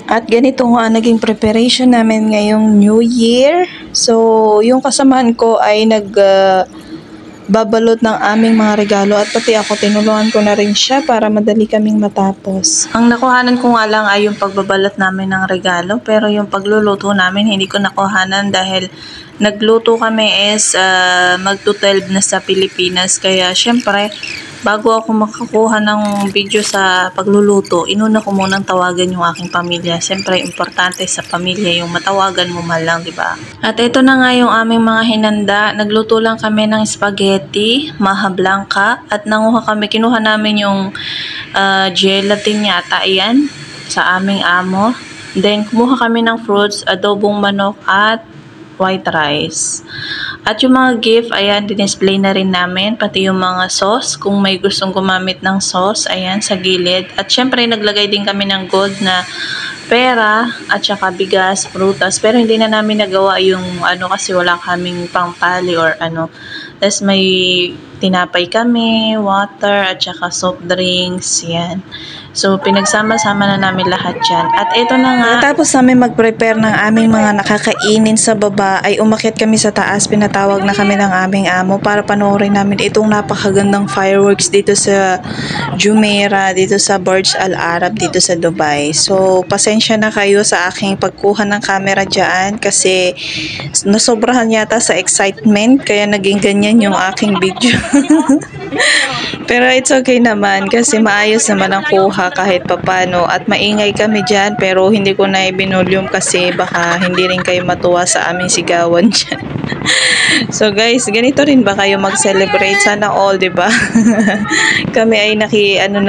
At ganito nga naging preparation namin ngayong New Year. So, yung kasamahan ko ay babalot ng aming mga regalo at pati ako tinulungan ko na rin siya para madali kaming matapos. Ang nakuhanan ko nga lang ay yung pagbabalot namin ng regalo, pero yung pagluluto namin hindi ko nakuhanan dahil nagluto kami is magto-12 na sa Pilipinas, kaya syempre bago ako makakuha ng video sa pagluluto, inuna ko munang tawagan yung aking pamilya. Siyempre, importante sa pamilya yung matawagan mo man lang, di ba? At ito na nga yung aming mga hinanda. Nagluto lang kami ng spaghetti, maha blanca, at kinuha namin yung gelatin yata, iyan, sa aming amo. Then, kumuha kami ng fruits, adobong manok, at white rice. At yung mga gift, ayan, dinisplay na rin namin. Pati yung mga sauce, kung may gustong gumamit ng sauce, ayan, sa gilid. At syempre, naglagay din kami ng gold na pera, at saka bigas, prutas. Pero hindi na namin nagawa yung kasi wala kaming pangpali or Tapos may tinapay kami, water, at saka soft drinks, yan. So, pinagsama-sama na namin lahat yan. At ito na nga. Tapos namin mag-prepare ng aming mga nakakainin sa baba, ay umakyat kami sa taas. Pinatawag na kami ng aming amo para panoorin namin itong napakagandang fireworks dito sa Jumeirah, dito sa Burj Al Arab, dito sa Dubai. So, pasensya na kayo sa aking pagkuha ng camera dyan kasi nasobrahan yata sa excitement, kaya naging ganyan yung aking video. Pero it's okay naman kasi maayos naman ang kuha kahit papano, at maingay kami dyan pero hindi ko na ibinulyum kasi baka hindi rin kayo matuwa sa aming sigawan dyan. So guys, ganito rin ba kayo mag-celebrate? Sana all, di ba? Kami ay na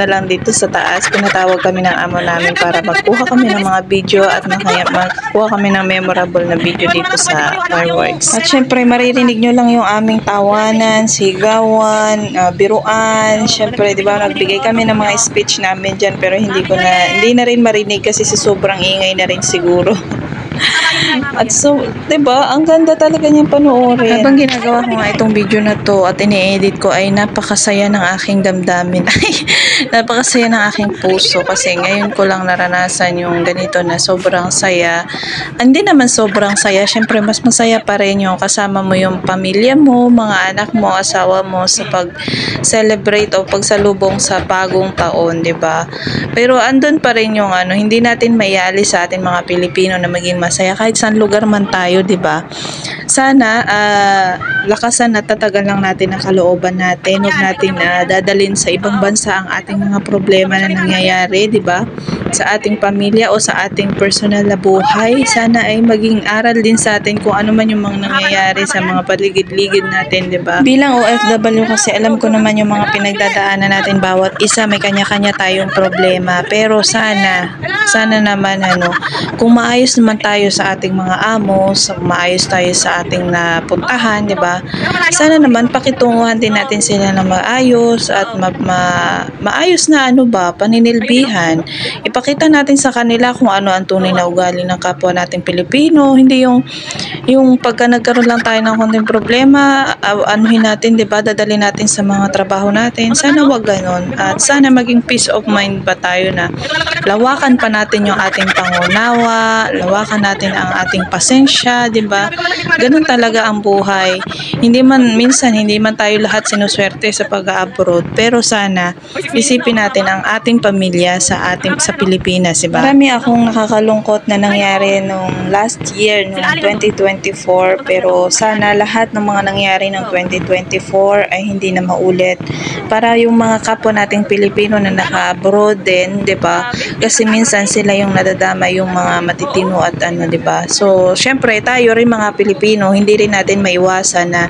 lang dito sa taas. Pinatawag kami ng amo namin para magkuha kami ng mga video at magkuha kami ng memorable na video dito sa fireworks. At syempre, maririnig nyo lang yung aming tawanan, sigawan, biruan. Syempre, di ba, nagbigay kami ng mga speech namin dyan pero hindi na rin marinig kasi sa sobrang ingay na rin siguro. At so, 'di ba? Ang ganda talaga niyang panoorin. Habang ginagawa ko nga itong video na to at ini-edit ko ay napakasaya ng aking damdamin. Ay, napakasaya ng aking puso kasi ngayon ko lang naranasan yung ganito na sobrang saya. Hindi naman sobrang saya, syempre mas masaya pa rin yung kasama mo yung pamilya mo, mga anak mo, asawa mo sa pag-celebrate o pagsalubong sa bagong taon, 'di ba? Pero andun pa rin yung hindi natin maialis sa ating mga Pilipino na maging masaya kahit saan lugar man tayo, 'di ba? Sana lakasan at tatagan lang natin ang kalooban natin. Huwag natin dadalhin sa ibang bansa ang ating mga problema na nangyayari, 'di ba? Sa ating pamilya o sa ating personal na buhay. Sana ay maging aral din sa atin kung ano man yung mga nangyayari sa mga paligid-ligid natin, 'di ba? Bilang OFW kasi alam ko naman yung mga pinagdadaanan natin, bawat isa may kanya-kanya tayong problema. Pero sana naman kung maayos naman tayo sa ating mga amos, maayos tayo sa ating napuntahan, 'di ba? Sana naman pakitunguhan din natin sila na maayos at maayos na paninilbihan. Ipakita natin sa kanila kung ano ang tunay na ugali ng kapwa nating Pilipino, hindi yung pagka nagkaroon lang tayo ng konting problema, natin, 'di ba? Dadalhin natin sa mga trabaho natin. Sana wag ganon. At sana maging peace of mind pa tayo na lawakan pa natin yung ating pangunawa, lawakan natin ang ating pasensya, 'di ba? Ganun talaga ang buhay. Minsan hindi man tayo lahat sinuswerte sa pag-abroad, pero sana isipin natin ang ating pamilya sa Pilipinas, 'di ba? Marami akong nakakalungkot na nangyari nung last year, nung 2024, pero sana lahat ng mga nangyari ng 2024 ay hindi na maulit para yung mga kapwa nating Pilipino na naka-abroad din, 'di ba? Kasi minsan sila yung nadadama yung mga matitino at 'di ba? So, syempre tayo rin mga Pilipino, hindi rin natin maiwasan na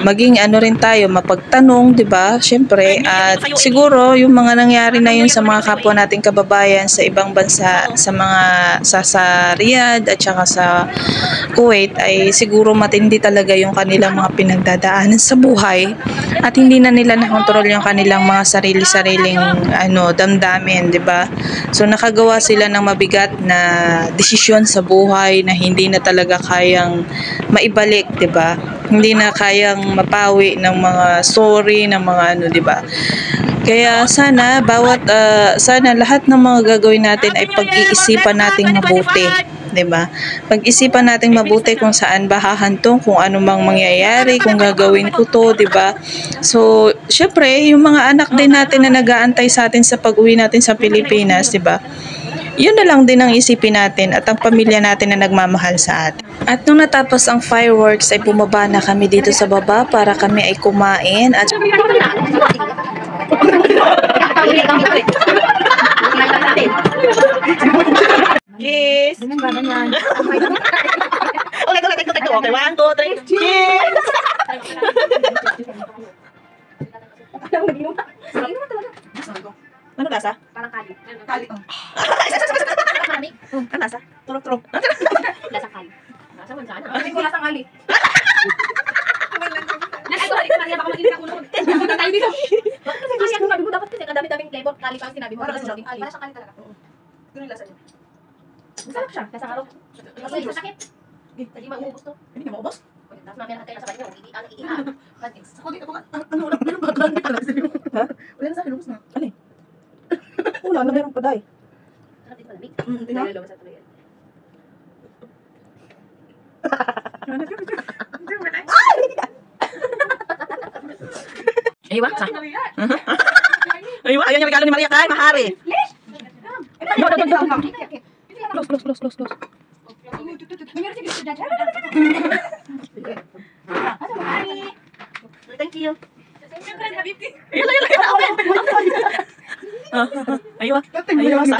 maging rin tayo, mapagtanong, 'di ba? Syempre, at siguro yung mga nangyari na yun sa mga kapwa nating kababayan sa ibang bansa, sa Riyadh at saka sa Kuwait, ay siguro matindi talaga yung kanilang mga pinagdadaanan sa buhay at hindi na nila nakontrol yung kanilang mga sarili-sariling damdamin, 'di ba? So nakagawa sila ng mabigat na desisyon sa buhay na hindi na talaga kayang maibalik, 'di ba? Hindi na kayang mapawi ng mga sorry, ng mga 'di ba? Kaya sana sana lahat ng mga gagawin natin ay pag-iisipan nating mabuti, 'di ba? Pag-isipan nating mabuti kung saan ba hahantong, kung ano mang mangyayari, kung gagawin ko 'to, 'di ba? So, syempre, yung mga anak din natin na nag-aantay sa atin sa pag-uwi natin sa Pilipinas, 'di ba? Yun na lang din ang isipin natin at ang pamilya natin na nagmamahal sa atin. At nung natapos ang fireworks ay bumaba na kami dito sa baba para kami ay kumain at cheers! Ulit. Okay, 1, 2, 3. Cheers! Ano lasa? Parang kali. Kali. Malamig. Ano lasa? Turok-turok. Lasang kali. Lasa man sana. Hindi ko lasang kali. Ay, sorry, Maria, baka mag-inis ako noon. Punta tayo dito. Kasi ang sabi mo, dapat kasi kadami-daming flavor. Kali pa ang sinabi mo. Para sa Parang kali. Para sa kali talaga. Ganun yung lasa niya. Masarap siya. Lasang araw. Kasi masakit. Hindi mauubos to. Hindi niya maubos. Tapos mamaya natin sa kanya. Ang iiha. Ako dito ko. Ano wala? Meron ba? Hindi pala sa'yo. Ha? Wala na sa akin. Lubos na. Ano eh? Wala na meron pa dahil. Sarap din malamig. Tingnan. Nalulong sa tuloy. Aywa, sa. Aywa, ayaw niya regalo ni Maria kay Mahari. Close. Thank you. Yala. Aywa. Aywa sa.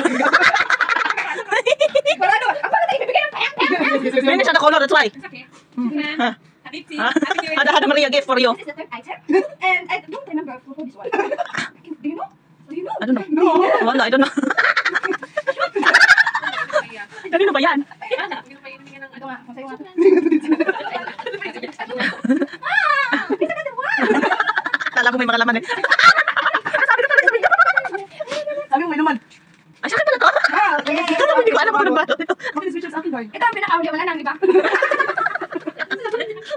Hindi siya na color, that's why. Ada Maria gift for you. This is the third item. And I don't remember who this one. Do you know? I don't know. Wala, I don't know. Kanino ba yan? Ito nga, masaya nga. Kala mo may mga laman eh. Sabi mo may naman. Ay, sakit pala to. Hindi ko alam kung ano ba ito. Bakit switcher sa akin dahil? Ito ang pinaka-audio, wala nang iba.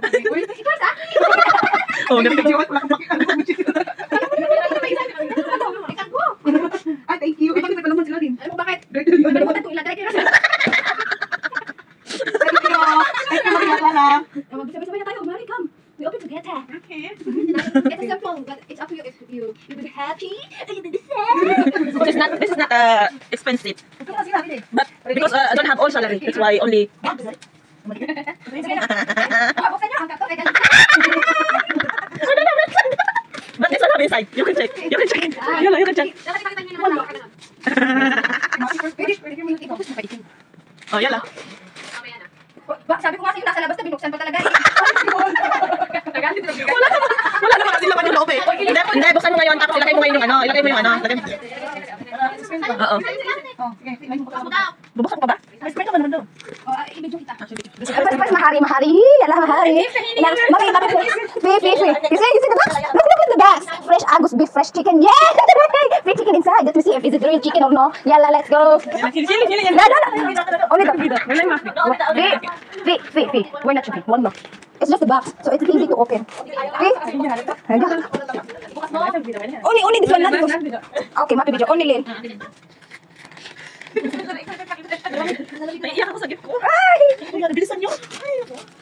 Ito sa? Oh, ganito. Wala kang pakita. Ikan ko. Ay, thank you. Bakit may palaman sila din? Alam mo bakit? Dirty yun. Nalimutan ko ilagay kaya sa... Thank you. Thank you, Maria Clara. Sabay-sabay na tayo. Mari, come. We open together. Okay. It's simple, but it's up to you if you will be happy and you do the same. This is not expensive. Ito kasi namin eh. But because I don't have all salary, that's why only. Sige na. Buksan niyo ang karton. But this one have inside. You can check. You can check. You can check. Dapat ipakita niyo naman. Pwede mo yung ipapos na kayo. Oh, yala. Mamaya na. Sabi ko nga sa'yo, nasa labas na binuksan pa talaga eh. Wala naman kasi laman yung loob eh. Hindi, buksan mo ngayon tapos ilagay mo ngayon yung ano. Ilagay mo yung ano. Oo. Oh, sige. Tingnan mo Pasok daw. Bubuksan ko ba? Mas pwede naman doon. I-video kita. Pas mahari. Yala mahari. Mami. You see the box? Look at the box. Fresh Angus beef, fresh chicken. Yeah! Free chicken inside. Let me see if it's real chicken or no. Yala, let's go. No. Only the... Fee. We're not chicken. One more. It's just a box, so it's easy to open. Fee? Only this one, not this one. Okay, Mapi video. Only Lynn. Naiiyak ako sa gift ko. Ay! Bilisan nyo.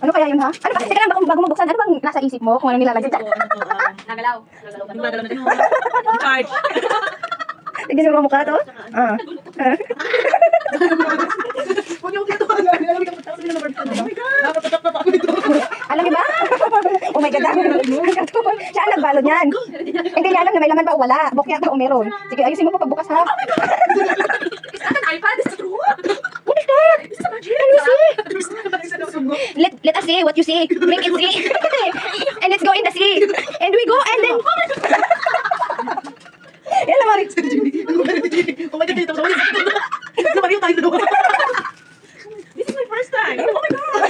Ano kaya yun ha? Ano ba? Teka lang, bago mo buksan, ano bang nasa isip mo kung ano nilalagay dyan? Nagalaw. Nagalaw na din. Charge. Tignan mo ang mukha to? Huwag niyo dito. Alam mo sabi na number 10. Oh my God. Napatatak na ako dito. Alam niyo ba? Oh my God, siya ang nagbalo niyan. Hindi niya alam na may laman ba o wala. Bok yata o meron. Sige, ayusin mo pa pagbukas ha. Is that an iPad? Is it true? What is that? Can you see? Let us see what you see. Make it see. And let's go in the sea. And we go and then... Yan naman. Oh my God, dito. Lumariyo tayo dalawa. This is my first time. Oh my God.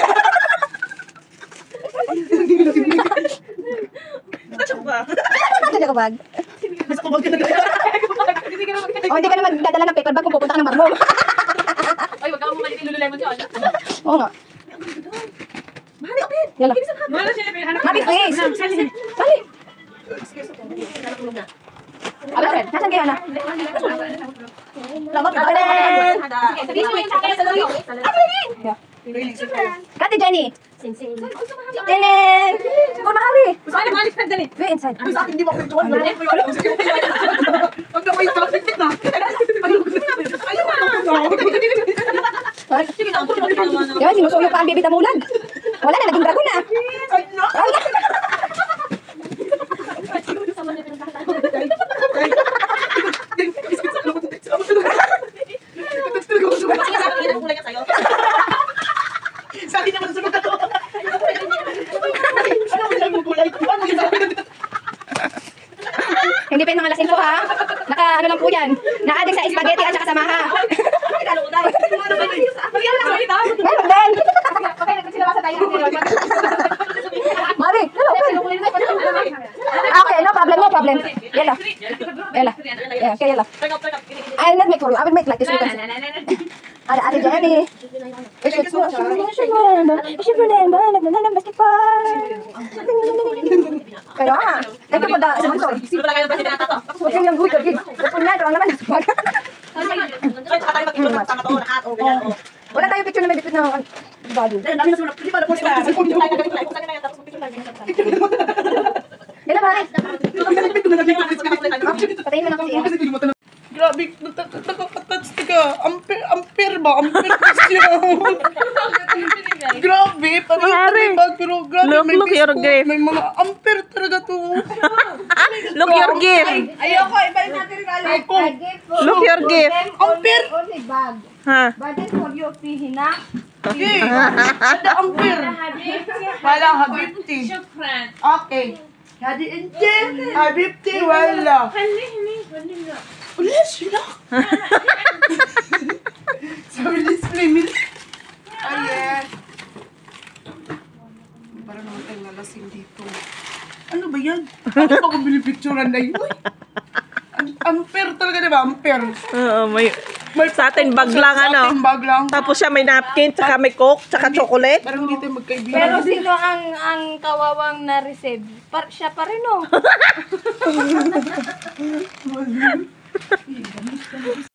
Touch ba? Ito na bag. Nasa kubag ka na. O, hindi ka na magdadala ng paper bag kung pupunta ka ng marmong. Ay, wag ka mo malit yung Lululemon yun. Oo nga. Mahali, open. Yala. Wala siya. Happy face. Sali. Abel, nasan kayo na? Lamat ka. Kati Jenny. Tinin! Kung mahali. Be inside. Sa akin, di ba ako ituwan? Pag naman yung traffic na. Diba, sinusuyo pa ang bibita mulag. Wala na, naging dragon na. Wala. Sa akin naman sunod na to. Ano mo lang gulay? Ano yung sabi na? Hindi pa yung mga lasing ko ha. Naka ano lang po yan. Na-addict sa spaghetti at saka sa maha. Meron din. Mari, okay, no problem, no problem. Yala. Yala. Yeah, okay, yala. I'll not make for you. I will make like this. Ate Jenny. Kaya nga. Ito po da sa motor. Huwag yung gusto. Huwag na ito. Ang naman. Wala tayong picture na may bipit na body. Yan na, pare. Patayin mo na kasi. Grabe, nakakatats ka. Ampere ba? Ampere kasi yun. Grabe, parang bag, pero grabe, may biscuit, may mga ampere talaga to. Look your gift. Ayoko, ibalik natin regalo. Ako, Look your gift. ampere. Only bag. Ha? Budget for you, Pihina. Okay, ada ampere. Wala, habibti. Okay. Hadi ente, habibti, wala. Wala sila. Sabi display mil. Ayan. Para naman tayo nalasing dito. Ano ba yan? Ano ba kung binipicturean na yun? Ampere talaga, diba? Ampere. Oo, may sa atin bag lang ano. Ating bag lang. Tapos siya may napkin, tsaka may coke, tsaka chocolate. Parang hindi tayo magkaibigan. Pero sino ang kawawang na-receive? Siya pa rin, oh.